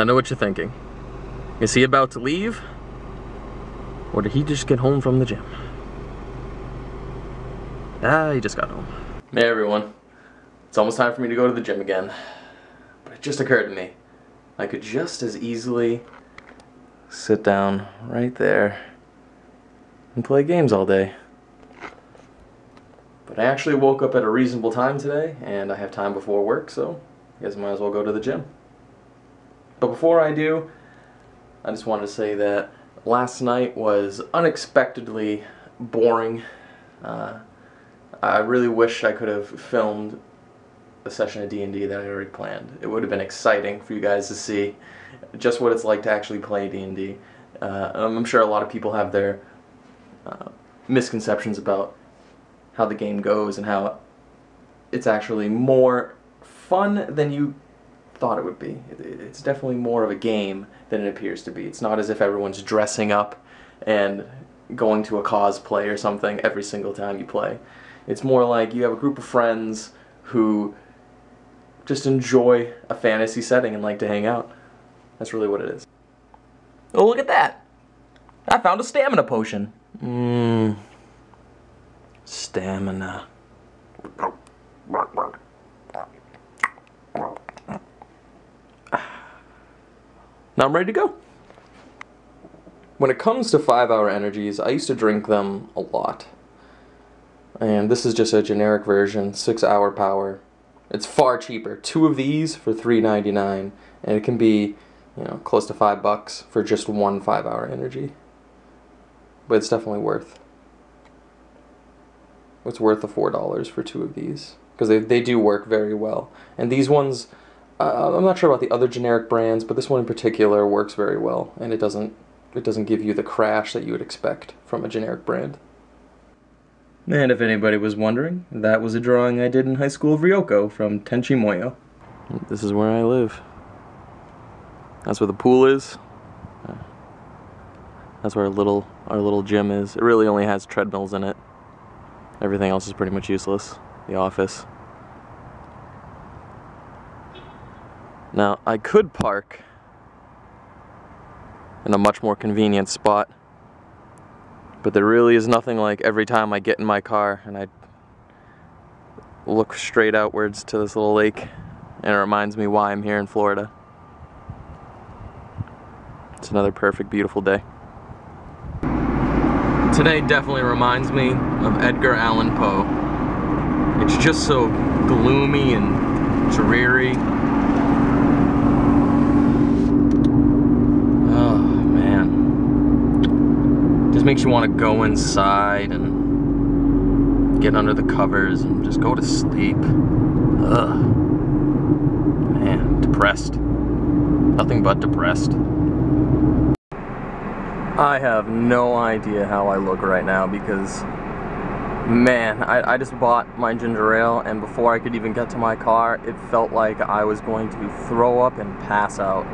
I know what you're thinking. Is he about to leave? Or did he just get home from the gym? Ah, he just got home. Hey everyone. It's almost time for me to go to the gym again. But it just occurred to me, I could just as easily sit down right there and play games all day. But I actually woke up at a reasonable time today, and I have time before work, so I guess I might as well go to the gym. But before I do, I just wanted to say that last night was unexpectedly boring. I really wish I could have filmed a session of D&D that I already planned. It would have been exciting for you guys to see just what it's like to actually play D&D. I'm sure a lot of people have their misconceptions about how the game goes and how it's actually more fun than you thought it would be. It's definitely more of a game than it appears to be. It's not as if everyone's dressing up and going to a cosplay or something every single time you play. It's more like you have a group of friends who just enjoy a fantasy setting and like to hang out. That's really what it is. Oh, look at that! I found a stamina potion. Stamina. Now I'm ready to go. When it comes to 5-hour energies, I used to drink them a lot. And this is just a generic version, 6-hour power. It's far cheaper. 2 of these for $3.99, and it can be, you know, close to $5 for just one 5-hour energy. But it's definitely worth. It's worth the $4 for 2 of these, because they do work very well. And these ones, I'm not sure about the other generic brands, but this one in particular works very well, and it doesn't give you the crash that you would expect from a generic brand. And if anybody was wondering, that was a drawing I did in high school of Ryoko from Tenchi Muyo. This is where I live. That's where the pool is. That's where our little gym is. It really only has treadmills in it. Everything else is pretty much useless. The office. Now, I could park in a much more convenient spot, but there really is nothing like every time I get in my car and I look straight outwards to this little lake, and it reminds me why I'm here in Florida. It's another perfect, beautiful day. Today definitely reminds me of Edgar Allan Poe. It's just so gloomy and dreary. Oh man. Just makes you want to go inside and get under the covers and just go to sleep. Ugh. Man, depressed. Nothing but depressed. I have no idea how I look right now because, man, I just bought my ginger ale, and before I could even get to my car, it felt like I was going to throw up and pass out.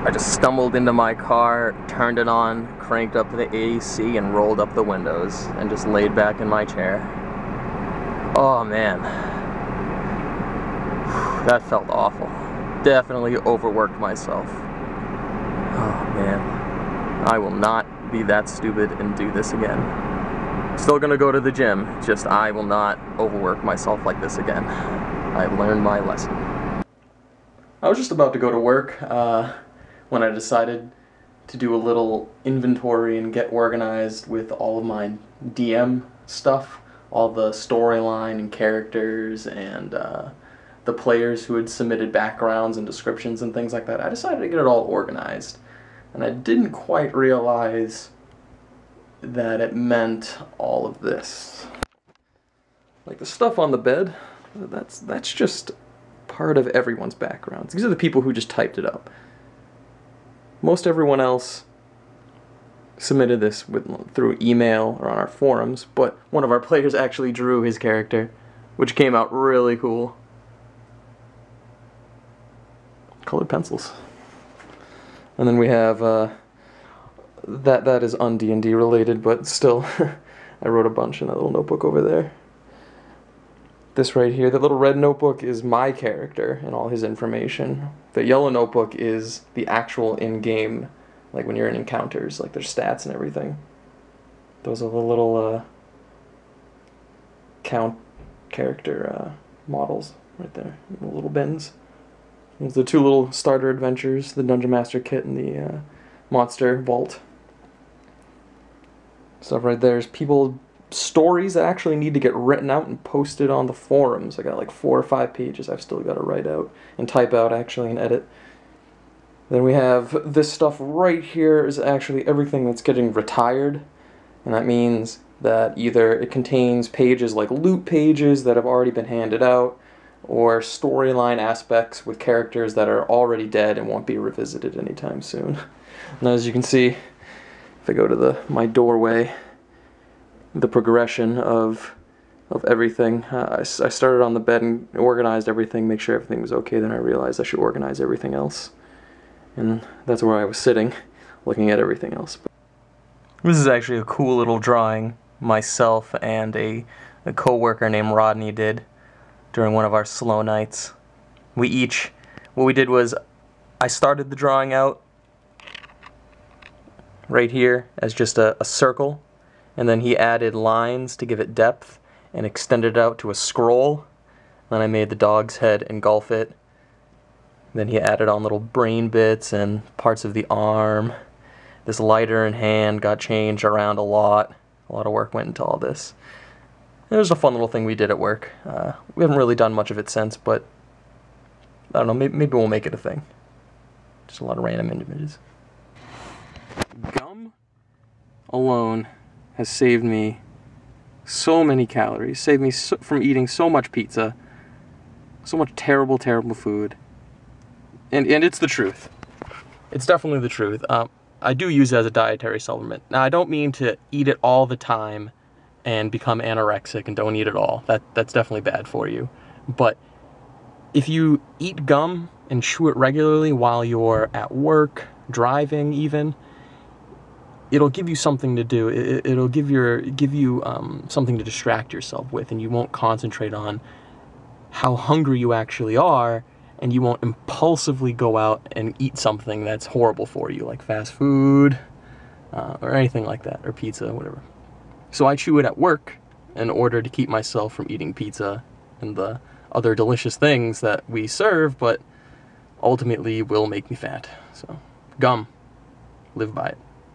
I just stumbled into my car, turned it on, cranked up the AC, and rolled up the windows, and just laid back in my chair. Oh, man. That felt awful. Definitely overworked myself. Oh, man. I will not be that stupid and do this again. Still gonna go to the gym, just I will not overwork myself like this again. I learned my lesson. I was just about to go to work when I decided to do a little inventory and get organized with all of my DM stuff, all the storyline and characters and the players who had submitted backgrounds and descriptions and things like that. I decided to get it all organized. And I didn't quite realize that it meant all of this. Like the stuff on the bed, that's just part of everyone's backgrounds. These are the people who just typed it up. Most everyone else submitted this through email or on our forums, but one of our players actually drew his character, which came out really cool. Colored pencils. And then we have, that is un-D&D related, but still, I wrote a bunch in that little notebook over there. this right here, the little red notebook is my character and all his information. The yellow notebook is the actual in-game, like when you're in encounters, like their stats and everything. Those are the little count character models right there, the little bins. There's the two little starter adventures, the Dungeon Master kit and the monster vault. Stuff right there is people stories that actually need to get written out and posted on the forums. I got like 4 or 5 pages I've still got to write out and type out actually and edit. Then we have this stuff right here is actually everything that's getting retired, and that means that either it contains pages like loot pages that have already been handed out, or storyline aspects with characters that are already dead and won't be revisited anytime soon. And as you can see, if I go to my doorway, the progression of everything. I started on the bed and organized everything, make sure everything was okay, then I realized I should organize everything else. And that's where I was sitting, looking at everything else. This is actually a cool little drawing myself and a co-worker named Rodney did during one of our slow nights. What we did was, I started the drawing out right here as just a circle, and then he added lines to give it depth and extended it out to a scroll. Then I made the dog's head engulf it. Then he added on little brain bits and parts of the arm. This lighter in hand got changed around a lot. A lot of work went into all this. It was a fun little thing we did at work. We haven't really done much of it since, but I don't know, maybe we'll make it a thing. Just a lot of random images. Gum alone has saved me so many calories, saved me from eating so much pizza, so much terrible, terrible food. And it's the truth. It's definitely the truth. I do use it as a dietary supplement. Now, I don't mean to eat it all the time and become anorexic and don't eat it all. That's definitely bad for you. But if you eat gum and chew it regularly while you're at work, driving even, it'll give you something to do. It'll give you something to distract yourself with, and you won't concentrate on how hungry you actually are, and you won't impulsively go out and eat something that's horrible for you, like fast food or anything like that, or pizza, whatever. So I chew it at work in order to keep myself from eating pizza and the other delicious things that we serve, but ultimately will make me fat. So, gum. Live by it.